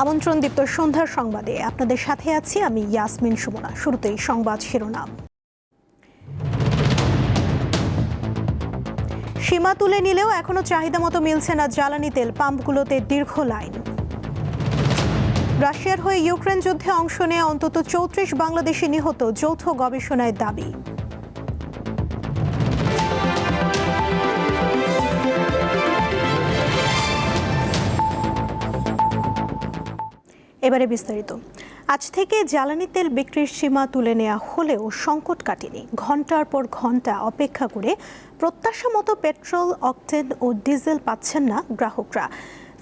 আমন্ত্রণ দীপ্ত সন্ধ্যার সংবাদে আপনাদের সাথে আছি আমি ইয়াসমিন সুমনা। শুরুতেই সংবাদ শিরোনাম। সীমা তুলে নিলেও এখনো চাহিদা মতো মিলছে না জ্বালানি তেল, পাম্পগুলোতে দীর্ঘ লাইন। রাশিয়ার হয়ে ইউক্রেন যুদ্ধে অংশ নেওয়া অন্তত ৩৪ বাংলাদেশি নিহত, যৌথ গবেষণায় দাবি। এবারে বিস্তারিত। আজ থেকে জ্বালানি তেল বিক্রির সীমা তুলে নেওয়া হলেও সংকট কাটেনি। ঘন্টার পর ঘন্টা অপেক্ষা করে প্রত্যাশা মতো পেট্রোল, অকটেন ও ডিজেল পাচ্ছেন না গ্রাহকরা।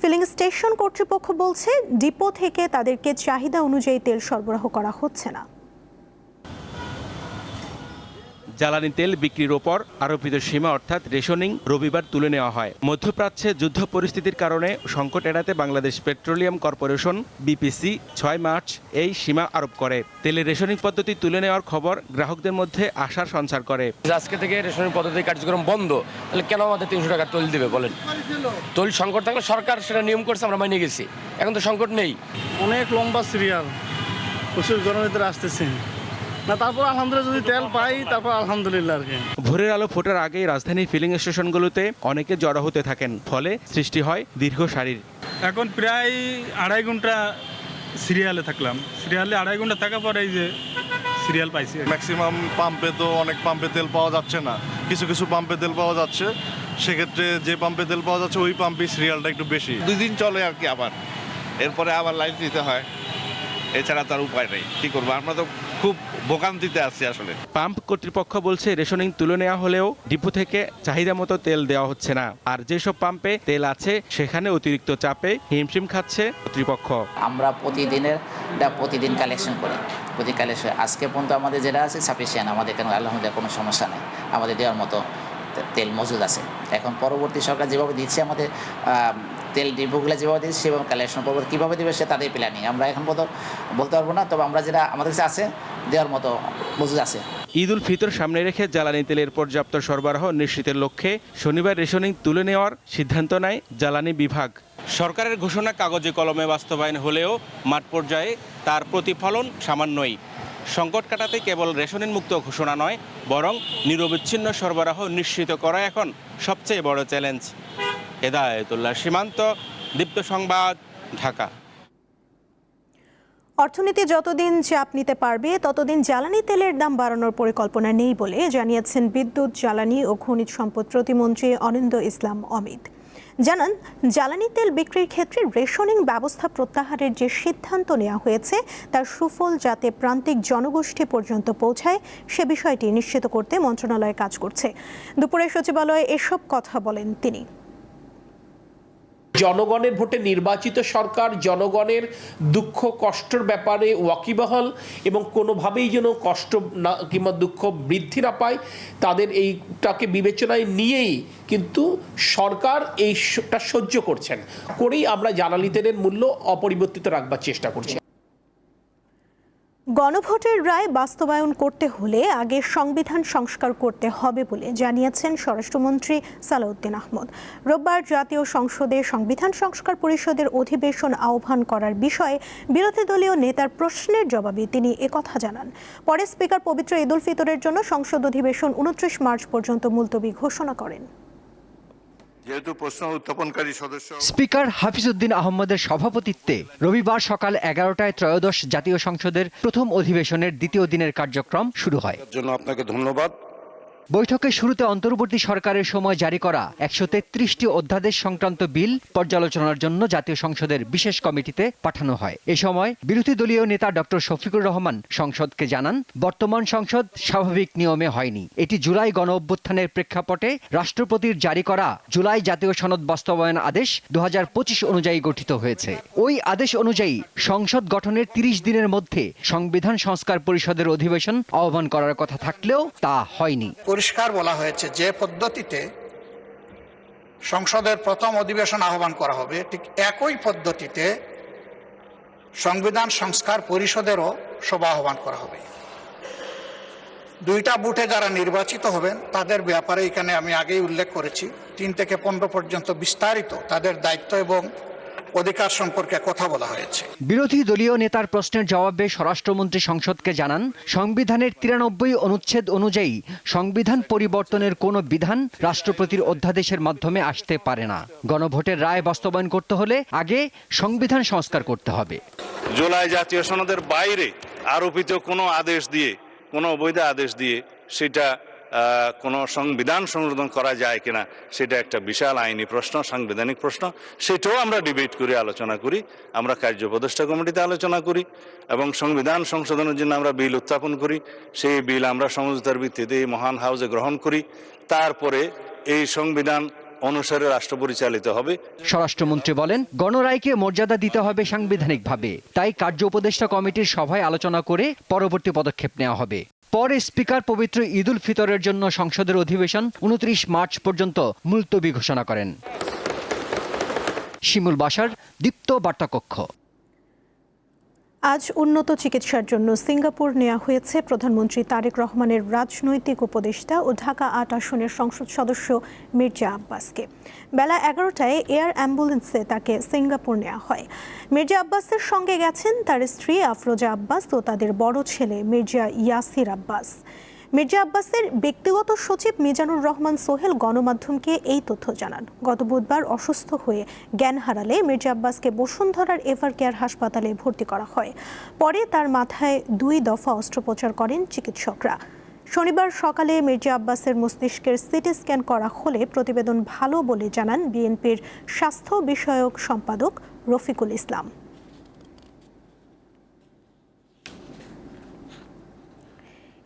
ফিলিং স্টেশন কর্তৃপক্ষ বলছে ডিপো থেকে তাদেরকে চাহিদা অনুযায়ী তেল সরবরাহ করা হচ্ছে না। জ্বালানি তেল বিক্রির ওপর আরোপিত সীমা অর্থাৎ রেশনিং রবিবার তুলে নেওয়া হয়। মধ্যপ্রাচ্যে যুদ্ধ পরিস্থিতির কারণে সংকট এড়াতে Bangladesh petroleum corporation BPC ৬ March এই সীমা আরোপ করে। তেলের রেশনিং পদ্ধতি তুলে নেওয়ার খবর গ্রাহকদের মধ্যে আশার সঞ্চার করে। আজকে থেকে রেশনিং পদ্ধতি কার্যক্রম বন্ধ, তাহলে কেন আমাদের ৩০০ টাকা তেল দিবে বলেন? তেল সংকট থাকলে সরকার সেটা নিয়ম করছে, আমরা মানিয়ে গেছি। এখন তো সংকট নেই। অনেক লম্বা সিরিয়াল, প্রচুর গরমের ভিতরে আসতেছে না, তারপর আলহামদুলিল্লাহ যদি তেল পাই তারপর আলহামদুলিল্লাহ আর কি। ভোরের আলো ফোটার আগেই রাজধানীর ফিলিং স্টেশনগুলোতে অনেকে জড়ো হতে থাকেন, ফলে সৃষ্টি হয় দীর্ঘ সারির। এখন প্রায় ২.৫ ঘন্টা সিরিয়ালে থাকলাম। সিরিয়ালে ২.৫ ঘন্টা থাকার পরে এই যে সিরিয়াল পাইছি। ম্যাক্সিমাম পাম্পে তো অনেক পাম্পে তেল পাওয়া যাচ্ছে না, কিছু কিছু পাম্পে তেল পাওয়া যাচ্ছে। সেক্ষেত্রে যে পাম্পে তেল পাওয়া যাচ্ছে ওই পাম্পে সিরিয়ালটা একটু বেশি। 2 দিন চলে আর কি, আবার এরপরে আবার লাইন দিতে হয়, এছাড়া তার উপায় নেই। কি করবো, আমরা তো খুব ভোগান্তিতে আছি আসলে। পাম্প কর্তৃপক্ষ বলছে রেশনিং তুলে নেওয়া হলেও ডিপো থেকে চাহিদা মতো তেল দেওয়া হচ্ছে না। আর যেসব পাম্পে তেল আছে সেখানে অতিরিক্ত চাপে হিমশিম খাচ্ছে কর্তৃপক্ষ। আমরা প্রতিদিন কালেকশন করি, আজকে পর্যন্ত আমাদের যেটা আছে সাফিসিয়েন্ট, আমাদের এখানে আলহামদুলিল্লাহ কোনো সমস্যা নেই, আমাদের দেওয়ার মতো তেল মজুদ আছে। এখন পরবর্তী সরকার যেভাবে দিচ্ছে আমাদের তেল ডিপোগুলো যেভাবে দিচ্ছে সেভাবে কালেকশন পরবর্তী কীভাবে দেবে সে তাদের প্ল্যানিং, আমরা এখন বলতে পারবো না। তবে আমরা যেটা আমাদের কাছে আছে দেওয়ার মতো মজুদ আছে। ঈদ উল ফিতর সামনে রেখে জ্বালানি তেলের পর্যাপ্ত সরবরাহ নিশ্চিতের লক্ষ্যে শনিবার রেশনিং তুলে নেওয়ার সিদ্ধান্ত নেয় জ্বালানি বিভাগ। সরকারের ঘোষণা কাগজে কলমে বাস্তবায়ন হলেও মাঠ পর্যায়ে তার প্রতিফলন সামান্যই। সংকট কাটাতে কেবল রেশনিং মুক্ত ঘোষণা নয়, বরং নিরবিচ্ছিন্ন সরবরাহ নিশ্চিত করা এখন সবচেয়ে বড় চ্যালেঞ্জ। হেদায়েতুল্লাহ সীমান্ত, দীপ্ত সংবাদ, ঢাকা। অর্থনীতি যতদিন চাপ নিতে পারবে ততদিন জ্বালানি তেলের দাম বাড়ানোর পরিকল্পনা নেই বলে জানিয়েছেন বিদ্যুৎ, জ্বালানি ও খনিজ সম্পদ প্রতিমন্ত্রী অনিন্দ্য ইসলাম অমিত। জানান, জ্বালানি তেল বিক্রির ক্ষেত্রে রেশনিং ব্যবস্থা প্রত্যাহারের যে সিদ্ধান্ত নেওয়া হয়েছে তার সুফল যাতে প্রান্তিক জনগোষ্ঠী পর্যন্ত পৌঁছায় সে বিষয়টি নিশ্চিত করতে মন্ত্রণালয় কাজ করছে। দুপুরে সচিবালয়ে এসব কথা বলেন তিনি। জনগণের ভোটে নির্বাচিত সরকার জনগণের দুঃখ কষ্টের ব্যাপারে ওয়াকিবহাল এবং কোনোভাবেই যেন কষ্ট না কিংবা দুঃখ বৃদ্ধি না পায় তাদের এইটাকে বিবেচনায় নিয়েই কিন্তু সরকার এইটা সহ্য করছেন, করেই আমরা জ্বালানি তেলের মূল্য অপরিবর্তিত রাখবার চেষ্টা করছি। গণভোটের রায় বাস্তবায়ন করতে হলে আগে সংবিধান সংস্কার করতে হবে বলে জানিয়েছেন স্বরাষ্ট্রমন্ত্রী সালাউদ্দিন আহমদ। রোববার জাতীয় সংসদে সংবিধান সংস্কার পরিষদের অধিবেশন আহ্বান করার বিষয়ে বিরোধী দলীয় নেতার প্রশ্নের জবাবে তিনি একথা জানান। পরে স্পিকার পবিত্র ঈদ উল ফিতরের জন্য সংসদ অধিবেশন 29 মার্চ পর্যন্ত মুলতবি ঘোষণা করেন। যেহেতু প্রশ্ন উত্থাপনকারী সদস্য স্পিকার হাফিজউদ্দিন আহমদের সভাপতিত্বে রবিবার সকাল 11টায় ত্রয়োদশ জাতীয় সংসদের প্রথম অধিবেশনের দ্বিতীয় দিনের কার্যক্রম শুরু হয়। জন্য আপনাকে ধন্যবাদ। বৈঠকের শুরুতে অন্তর্বর্তী সরকারের সময় জারি করা 133টি অধ্যাদেশ সংক্রান্ত বিল পর্যালোচনার জন্য জাতীয় সংসদের বিশেষ কমিটিতে পাঠানো হয়। এ সময় বিরোধী দলীয় নেতা ডক্টর শফিকুর রহমান সংসদকে জানান, বর্তমান সংসদ স্বাভাবিক নিয়মে হয়নি। এটি জুলাই গণ অভ্যুত্থানের প্রেক্ষাপটে রাষ্ট্রপতির জারি করা জুলাই জাতীয় সনদ বাস্তবায়ন আদেশ 2025 অনুযায়ী গঠিত হয়েছে। ওই আদেশ অনুযায়ী সংসদ গঠনের 30 দিনের মধ্যে সংবিধান সংস্কার পরিষদের অধিবেশন আহ্বান করার কথা থাকলেও তা হয়নি। পরিষ্কার বলা হয়েছে যে পদ্ধতিতে সংসদের প্রথম অধিবেশন আহ্বান করা হবে ঠিক একই পদ্ধতিতে সংবিধান সংস্কার পরিষদেরও সভা আহ্বান করা হবে। 2টা বুথে যারা নির্বাচিত হবেন তাদের ব্যাপারে এখানে আমি আগেই উল্লেখ করেছি 3 থেকে 15 পর্যন্ত বিস্তারিত তাদের দায়িত্ব এবং অধিকার সম্পর্কে কথা বলা হয়েছে। বিরোধী দলীয় নেতার প্রশ্নের জবাবে স্বরাষ্ট্রমন্ত্রী সংসদকে জানান, সংবিধানের 93 অনুচ্ছেদ অনুযায়ী সংবিধান পরিবর্তনের কোনো বিধান রাষ্ট্রপতির অধ্যাদেশের মাধ্যমে আসতে পারে না। গণভোটের রায় বাস্তবায়ন করতে হলে আগে সংবিধান সংস্কার করতে হবে। জুলাই জাতীয় সনদের বাইরে আরোপিত কোনো আদেশ দিয়ে, কোনো অবৈধ আদেশ দিয়ে সেটা কোনো সংবিধান সংশোধন করা যায় কিনা, সেটা একটা বিশাল আইনি প্রশ্ন, সাংবিধানিক প্রশ্ন। সেটাও আমরা ডিবেট করি, আলোচনা করি, আমরা কার্য উপদেষ্টা কমিটিতে আলোচনা করি এবং সংবিধান সংশোধনের জন্য আমরা বিল উত্থাপন করি। সেই বিল আমরা সমঝোতার ভিত্তিতে মহান হাউসে গ্রহণ করি। তারপরে এই সংবিধান অনুসারে রাষ্ট্র পরিচালিত হবে। স্বরাষ্ট্রমন্ত্রী বলেন, গণরায়কে মর্যাদা দিতে হবে সাংবিধানিকভাবে, তাই কার্য উপদেষ্টা কমিটির সভায় আলোচনা করে পরবর্তী পদক্ষেপ নেওয়া হবে। পরে স্পিকার পবিত্র ঈদ উল ফিতরের জন্য সংসদের অধিবেশন 29 মার্চ পর্যন্ত মুলতবি ঘোষণা করেন। শিমুল বাশার, দীপ্ত বার্তাকক্ষ। আজ উন্নত চিকিৎসার জন্য সিঙ্গাপুর নেওয়া হয়েছে প্রধানমন্ত্রী তারেক রহমানের রাজনৈতিক উপদেষ্টা ও ঢাকা ৮ আসনের সংসদ সদস্য মির্জা আব্বাসকে। বেলা 11টায় এয়ার অ্যাম্বুলেন্সে তাকে সিঙ্গাপুর নেওয়া হয়। মির্জা আব্বাসের সঙ্গে গেছেন তার স্ত্রী আফরোজা আব্বাস ও তাদের বড় ছেলে মির্জা ইয়াসির আব্বাস। মির্জা আব্বাসের ব্যক্তিগত সচিব মিজানুর রহমান সোহেল গণমাধ্যমকে এই তথ্য জানান। গত বুধবার অসুস্থ হয়ে জ্ঞান হারালে মির্জা আব্বাসকে বসুন্ধরার এভার কেয়ার হাসপাতালে ভর্তি করা হয়। পরে তার মাথায় 2 দফা অস্ত্রোপচার করেন চিকিৎসকরা। শনিবার সকালে মির্জা আব্বাসের মস্তিষ্কের সিটি স্ক্যান করা হলে প্রতিবেদন ভালো বলে জানান বিএনপির স্বাস্থ্য বিষয়ক সম্পাদক রফিকুল ইসলাম।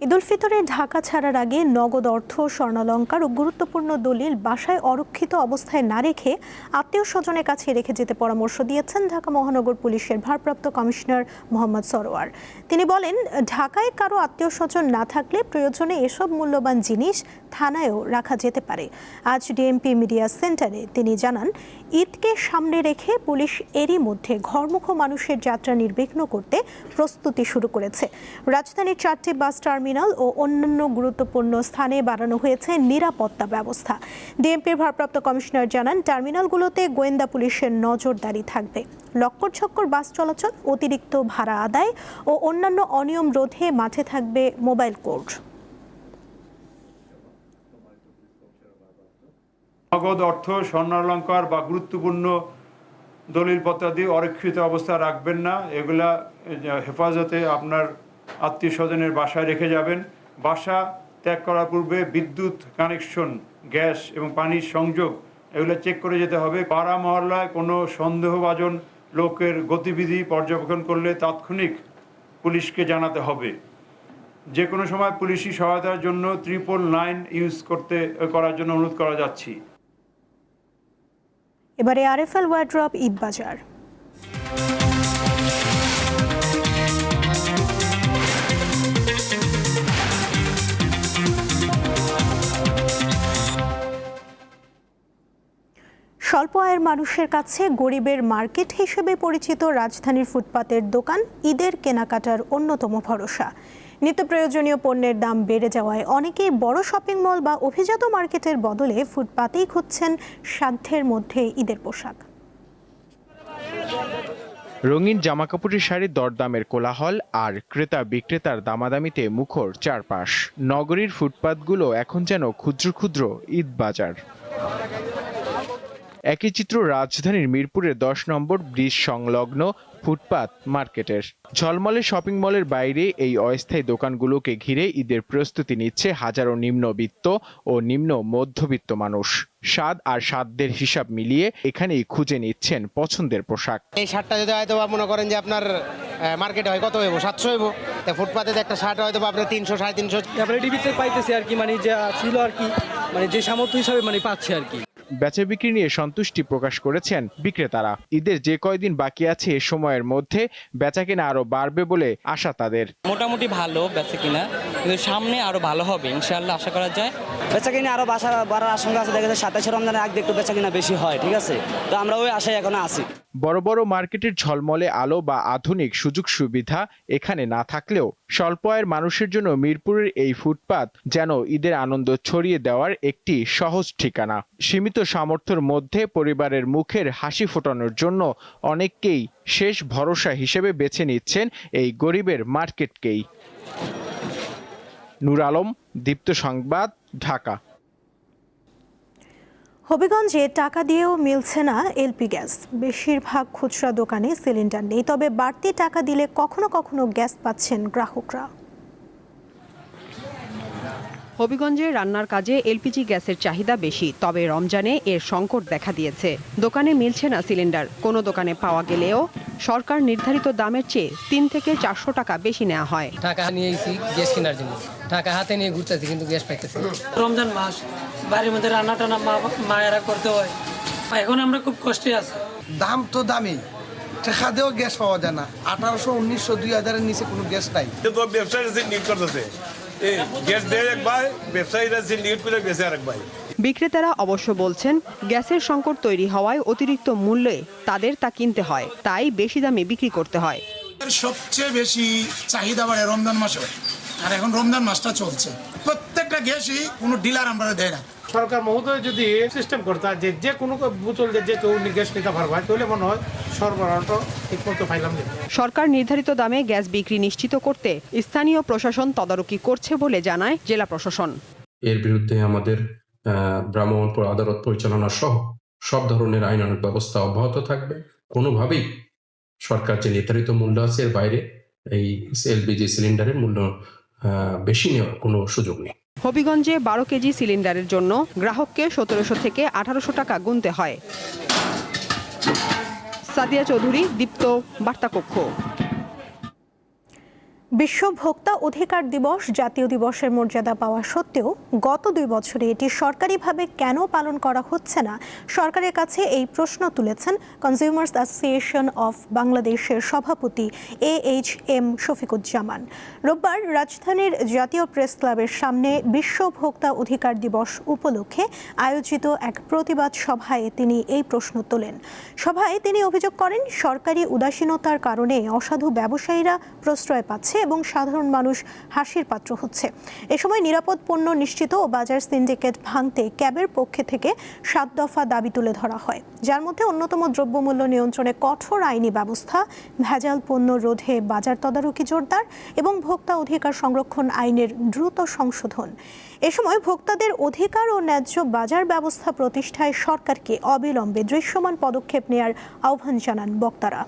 ঈদ উল ফিতরে ঢাকা ছাড়ার আগে নগদ অর্থ, স্বর্ণালংকার ও গুরুত্বপূর্ণ দলিল বাসায় অরক্ষিত অবস্থায় না রেখে আত্মীয় স্বজনের কাছে রেখে যেতে পরামর্শ দিয়েছেন ঢাকা মহানগর পুলিশের ভারপ্রাপ্ত কমিশনার মোহাম্মদ সরোয়ার। তিনি বলেন, ঢাকায় কারো আত্মীয় স্বজন না থাকলে প্রয়োজনে এসব মূল্যবান জিনিস থানায়ও রাখা যেতে পারে। আজ ডিএমপি মিডিয়া সেন্টারে তিনি জানান, ঈদকে সামনে রেখে পুলিশ এরই মধ্যে ঘরমুখো মানুষের যাত্রা নির্বিঘ্ন করতে প্রস্তুতি শুরু করেছে। রাজধানীর 4টি বাস টার্মিনাল ও অন্যান্য গুরুত্বপূর্ণ স্থানে বাড়ানো হয়েছে নিরাপত্তা ব্যবস্থা। ডিএমপির ভারপ্রাপ্ত কমিশনার জানান, টার্মিনালগুলোতে গোয়েন্দা পুলিশের নজরদারি থাকবে। লক্কর-ছক্কর বাস চলাচল, অতিরিক্ত ভাড়া আদায় ও অন্যান্য অনিয়ম রোধে মাঠে থাকবে মোবাইল কোর্ট। নগদ অর্থ, স্বর্ণালংকার বা গুরুত্বপূর্ণ দলিলপত্রাদি অরক্ষিত অবস্থায় রাখবেন না। এগুলা হেফাজতে আপনার আত্মীয় স্বজনের বাসায় রেখে যাবেন। বাসা ত্যাগ করার পূর্বে বিদ্যুৎ কানেকশন, গ্যাস এবং পানির সংযোগ এগুলো চেক করে যেতে হবে। পাড়া মহল্লায় কোনো সন্দেহভাজন লোকের গতিবিধি পর্যবেক্ষণ করলে তাৎক্ষণিক পুলিশকে জানাতে হবে। যে কোনো সময় পুলিশি সহায়তার জন্য 999 ইউজ করার জন্য অনুরোধ করা যাচ্ছি। এবারে আরএফএল ওয়ার্ড্রপ ঈদ বাজার। স্বল্প আয়ের মানুষের কাছে গরিবের মার্কেট হিসেবে পরিচিত রাজধানীর ফুটপাতের দোকান ঈদের কেনাকাটার অন্যতম ভরসা। নিত্য প্রয়োজনীয় পণ্যের দাম বেড়ে যাওয়ায় অনেকেই বড় শপিং মল বা অভিজাত মার্কেটের বদলে ফুটপাতেই খুঁজছেন সাধ্যের মধ্যে ঈদের পোশাক। রঙিন জামাকাপড়ের শাড়ির দরদামের কোলাহল আর ক্রেতা বিক্রেতার দামাদামিতে মুখর চারপাশ। নগরীর ফুটপাতগুলো এখন যেন ক্ষুদ্র ক্ষুদ্র ঈদ বাজার। একই চিত্র রাজধানীর মিরপুরের 10 নম্বর ব্রিজ সংলগ্ন ফুটপাত মার্কেটের। ঝলমলে শপিং মলের বাইরে এই অস্থায়ী দোকানগুলোকে ঘিরে ঈদের প্রস্তুতি নিচ্ছে হাজারো নিম্নবিত্ত ও নিম্ন মধ্যবিত্ত মানুষ। স্বাদ আর সাধ্যের হিসাব মিলিয়ে এখানেই খুঁজে নিচ্ছেন পছন্দের পোশাক। এই শার্টটা যদি হয়তো মনে করেন যে আপনার মার্কেটে হয় কত হইব, 700 হইব, ফুটপাতে একটা শার্ট হয়তো আপনার 300 350। আমরা ডিবিতে পাইতেছি আর কি, মানে যা ছিল আর কি, মানে যে সামর্থ্য হিসাবে মানে পাচ্ছে আর কি। বেচা বিক্রি নিয়ে সন্তুষ্টি প্রকাশ করেছেন বিক্রেতারা। ঈদের যে কয়দিন বাকি আছে এ সময়ের মধ্যে বেচাকেনা আরো বাড়বে বলে আশা তাদের। মোটামুটি ভালো বেচাকেনা, কিন্তু সামনে আরো ভালো হবে ইনশাআল্লাহ আশা করা যায়। বেচাকেনা আরো বাড়ার আশঙ্কা আছে। দেখা যায় 27 রমজানের আগে একটু বেচাকেনা বেশি হয়, ঠিক আছে, তো আমরা ওই আশায় এখনো আছি। বড় বড় মার্কেটের ঝলমলে আলো বা আধুনিক সুযোগ সুবিধা এখানে না থাকলেও স্বল্প আয়ের মানুষের জন্য মিরপুরের এই ফুটপাত যেন ঈদের আনন্দ ছড়িয়ে দেওয়ার একটি সহজ ঠিকানা। সীমিত সামর্থ্যের মধ্যে পরিবারের মুখের হাসি ফোটানোর জন্য অনেককেই শেষ ভরসা হিসেবে বেছে নিচ্ছেন এই গরিবের মার্কেটকেই। নূর আলম, দীপ্ত সংবাদ, ঢাকা। হবিগঞ্জে টাকা দিয়েও মিলছে না এলপি গ্যাস। বেশিরভাগ খুচরা দোকানে সিলিন্ডার নেই, তবে বাড়তি টাকা দিলে কখনো কখনো গ্যাস পাচ্ছেন গ্রাহকরা। হবিগঞ্জে রান্নার কাজে এলপিজি গ্যাসের চাহিদা বেশি, তবে রমজানে এর সংকট দেখা দিয়েছে। দোকানে মিলছে না সিলিন্ডার। কোনো দোকানে পাওয়া গেলেও সরকার নির্ধারিত দামের চেয়ে 3 থেকে 400 টাকা বেশি নেওয়া হয়। টাকা নিয়েছি গ্যাস কেনার জন্য, টাকা হাতে নিয়ে ঘুরতেছি কিন্তু গ্যাস পাইতেছি। রমজান মাস, বাড়ির মধ্যে রান্না টান্না মায়েরা করতে হয়, এখন আমরা খুব কষ্টে আছি। দাম তো দামি, টাকা দিয়েও গ্যাস পাওয়া যায় না। 1800, 1900, 2000-এর নিচে কোনো গ্যাস নাই। বিক্রেতারা অবশ্য বলছেন, গ্যাসের সংকট তৈরি হওয়ায় অতিরিক্ত মূল্যে তাদের তা কিনতে হয়, তাই বেশি দামে বিক্রি করতে হয়। সবচেয়ে বেশি চাহিদা বাড়ে রমজান মাসে, আর এখন রমজান মাসটা চলছে। প্রত্যেকটা গ্যাসই কোনো ডিলার আমরা দেয় না। সরকার মহোদয় যদি সিস্টেম করতে যে কোনো বোতল যে কেউ গ্যাস নিতে পারবে, তাহলে মনে হয় সরবরাহটা ঠিকমতো পাইলাম। সরকার নির্ধারিত দামে গ্যাস বিক্রি নিশ্চিত করতে স্থানীয় প্রশাসন তদারকি করছে বলে জানায় জেলা প্রশাসন। এর বিরুদ্ধে আমাদের ভ্রাম্যমাণ আদালত পরিচালনা সহ সব ধরনের আইনানুগ ব্যবস্থা অব্যাহত থাকবে। কোনোভাবেই সরকার যে নির্ধারিত মূল্য আছে এর বাইরে এই এলপিজি সিলিন্ডারের মূল্য বেশি নেওয়ার কোনো সুযোগ নেই। হবিগঞ্জে 12 কেজি সিলিন্ডারের জন্য গ্রাহককে 1700 থেকে 1800 টাকা গুনতে হয়। সাদিয়া চৌধুরী, দীপ্ত, বার্তাকক্ষ। বিশ্ব ভোক্তা অধিকার দিবস জাতীয় দিবসের মর্যাদা পাওয়া সত্ত্বেও গত 2 বছরে এটি সরকারিভাবে কেন পালন করা হচ্ছে না, সরকারের কাছে এই প্রশ্ন তুলেছেন কনজিউমার্স অ্যাসোসিয়েশন অফ বাংলাদেশের সভাপতি AHM শফিকুজ্জামান। রোববার রাজধানীর জাতীয় প্রেস ক্লাবের সামনে বিশ্ব ভোক্তা অধিকার দিবস উপলক্ষে আয়োজিত এক প্রতিবাদ সভায় তিনি এই প্রশ্ন তোলেন। সভায় তিনি অভিযোগ করেন, সরকারি উদাসীনতার কারণে অসাধু ব্যবসায়ীরা প্রশ্রয় পাচ্ছে এবং সাধারণ মানুষ হাসির পাত্র হচ্ছে। এ সময় নিরাপদ পণ্য নিশ্চিত ও বাজার সিন্ডিকেট ভাঙতে ক্যাবের পক্ষে থেকে 7 দফা দাবি তুলে ধরা হয়, যার মধ্যে অন্যতম দ্রব্যমূল্য নিয়ন্ত্রণে কঠোর আইনি ব্যবস্থা, ভেজাল পণ্য রোধে বাজার তদারকি জোরদার এবং ভোক্তা অধিকার সংরক্ষণ আইনের দ্রুত সংশোধন। এ সময় ভোক্তাদের অধিকার ও ন্যায্য বাজার ব্যবস্থা প্রতিষ্ঠায় সরকারকে অবিলম্বে দৃশ্যমান পদক্ষেপ নেয়ার আহ্বান জানান বক্তারা।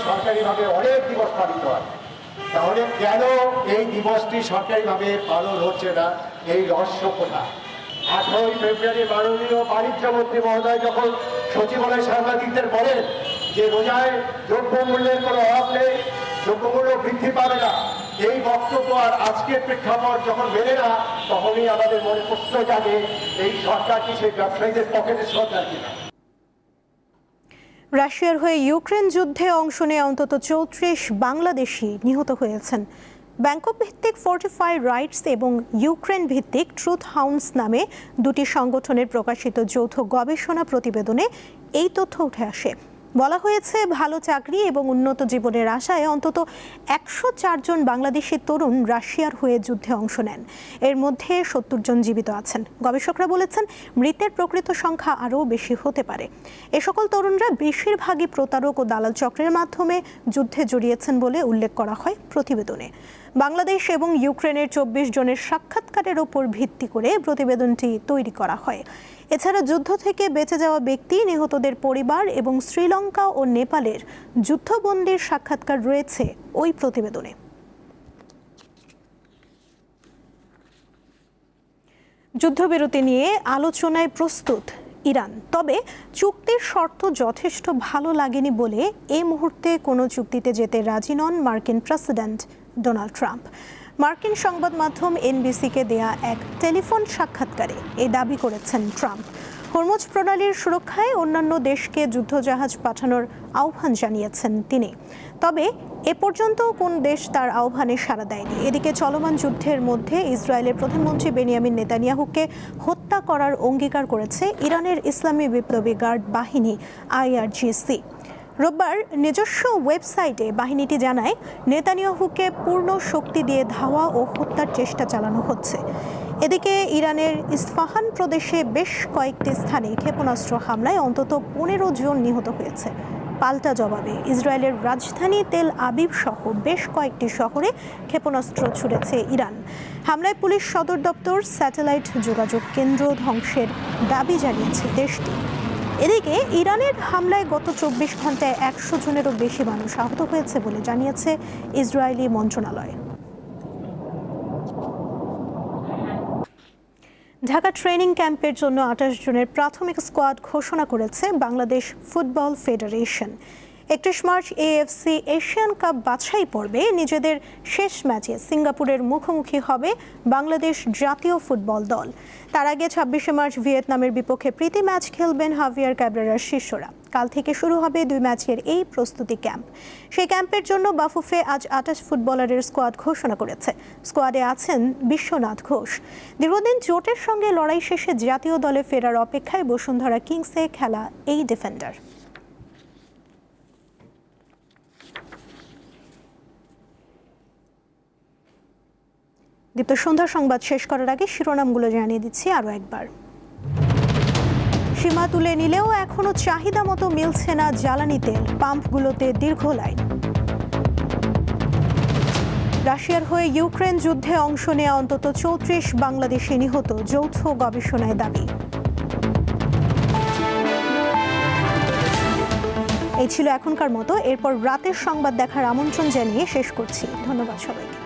সরকারিভাবে অনেক দিবস পালিত হয়, তাহলে কেন এই দিবসটি সরকারিভাবে পালন হচ্ছে না, এই রহস্য কোথায়? 18 ফেব্রুয়ারি মাননীয় বাণিজ্য মন্ত্রী মহোদয় যখন সচিবালয় সাংবাদিকদের বলেন যে রোজায় দ্রব্যমূল্যের কোনো অভাব নেই, দ্রব্যমূল্য বৃদ্ধি পাবে না, এই বক্তব্য আর আজকের প্রেক্ষাপট যখন মেলে না, তখনই আমাদের মনে প্রশ্ন জাগে, এই সরকার কি সেই ব্যবসায়ীদের পকেটের সরকার কিনা? রাশিয়ার হয়ে ইউক্রেন যুদ্ধে অংশ নিয়ে অন্তত 34 বাংলাদেশি নিহত হয়েছেন। ব্যাংকক ভিত্তিক ফোর্টিফাই রাইটস এবং ইউক্রেন ভিত্তিক ট্রুথ হাউন্ডস নামে 2টি সংগঠনের প্রকাশিত যৌথ গবেষণা প্রতিবেদনে এই তথ্য উঠে আসে। বলা হয়েছে, ভালো চাকরি এবং উন্নত জীবনের আশায় অন্তত 104 জন বাংলাদেশি তরুণ রাশিয়ার হয়ে যুদ্ধে অংশ নেন। এর মধ্যে 70 জন জীবিত আছেন। গবেষকরা বলেছেন, মৃতের প্রকৃত সংখ্যা আরও বেশি হতে পারে। এ সকল তরুণরা বেশিরভাগই প্রতারক ও দালাল চক্রের মাধ্যমে যুদ্ধে জড়িয়েছেন বলে উল্লেখ করা হয় প্রতিবেদনে। বাংলাদেশ এবং ইউক্রেনের 24 জনের সাক্ষাৎকারের ওপর ভিত্তি করে প্রতিবেদনটি তৈরি করা হয়। এছাড়া যুদ্ধ থেকে বেঁচে যাওয়া ব্যক্তি, নিহতদের পরিবার এবং শ্রীলঙ্কা ও নেপালের যুদ্ধবন্দীর সাক্ষাৎকার রয়েছে ওই প্রতিবেদনে। যুদ্ধবিরতি নিয়ে আলোচনায় প্রস্তুত ইরান, তবে চুক্তির শর্ত যথেষ্ট ভালো লাগেনি বলে এই মুহূর্তে কোনো চুক্তিতে যেতে রাজি নন মার্কিন প্রেসিডেন্ট ডোনাল্ড ট্রাম্প। মার্কিন সংবাদ মাধ্যম NBCকে দেয়া এক টেলিফোন সাক্ষাৎকারে এই দাবি করেছেন ট্রাম্প। হরমুজ প্রণালীর সুরক্ষায় অন্যান্য দেশকে যুদ্ধজাহাজ পাঠানোর আহ্বান জানিয়েছেন তিনি। তবে এ পর্যন্ত কোন দেশ তার আহ্বানে সাড়া দেয়নি। এদিকে চলমান যুদ্ধের মধ্যে ইসরায়েলের প্রধানমন্ত্রী বেনিয়ামিন নেতানিয়াহুকে হত্যা করার অঙ্গীকার করেছে ইরানের ইসলামী বিপ্লবী গার্ড বাহিনী IRGC। রোববার নিজস্ব ওয়েবসাইটে বাহিনীটি জানায়, নেতানিয়াহুকে পূর্ণ শক্তি দিয়ে ধাওয়া ও হত্যার চেষ্টা চালানো হচ্ছে। এদিকে ইরানের ইস্পাহান প্রদেশে বেশ কয়েকটি স্থানে ক্ষেপণাস্ত্র হামলায় অন্তত 15 জন নিহত হয়েছে। পাল্টা জবাবে ইসরায়েলের রাজধানী তেল আবিব সহ বেশ কয়েকটি শহরে ক্ষেপণাস্ত্র ছুড়েছে ইরান। হামলায় পুলিশ সদর দপ্তর, স্যাটেলাইট যোগাযোগ কেন্দ্র ধ্বংসের দাবি জানিয়েছে দেশটি। এদিকে ইরানের হামলায় গত 24 ঘন্টায় 100 জনেরও বেশি মানুষ আহত হয়েছে বলে জানিয়েছে ইসরায়েলি মন্ত্রণালয়। ঢাকা ট্রেনিং ক্যাম্পের জন্য 28 জনের প্রাথমিক স্কোয়াড ঘোষণা করেছে Bangladesh football federation. 31 March AFC Asian cup বাছাই পর্বে নিজেদের শেষ ম্যাচে সিঙ্গাপুরের মুখোমুখি হবে বাংলাদেশ জাতীয় ফুটবল দল। তার আগে 26 মার্চ ভিয়েতনামের বিপক্ষে প্রীতি ম্যাচ খেলবেন হাভিয়ার ক্যাব্রেরার শিষ্যরা। কাল থেকে শুরু হবে 2 ম্যাচের এই প্রস্তুতি ক্যাম্প। সেই ক্যাম্পের জন্য বাফুফে আজ 28 ফুটবলারের স্কোয়াড ঘোষণা করেছে। স্কোয়াডে আছেন বিশ্বনাথ ঘোষ। দীর্ঘদিন চোটের সঙ্গে লড়াই শেষে জাতীয় দলে ফেরার অপেক্ষায় বসুন্ধরা কিংসে খেলা এই ডিফেন্ডার। দীপ্ত সন্ধ্যা সংবাদ শেষ করার আগে শিরোনামগুলো জানিয়ে দিচ্ছি আরও একবার। সীমা তুলে নিলেও এখনো চাহিদা মতো মিলছে না জ্বালানি তেল, পাম্পগুলোতে দীর্ঘ লাইন। রাশিয়ার হয়ে ইউক্রেন যুদ্ধে অংশ নেওয়া অন্তত 34 বাংলাদেশি নিহত, যৌথ গবেষণায় দাবি। এই ছিল এখনকার মতো। এরপর রাতের সংবাদ দেখার আমন্ত্রণ জানিয়ে শেষ করছি। ধন্যবাদ সবাইকে।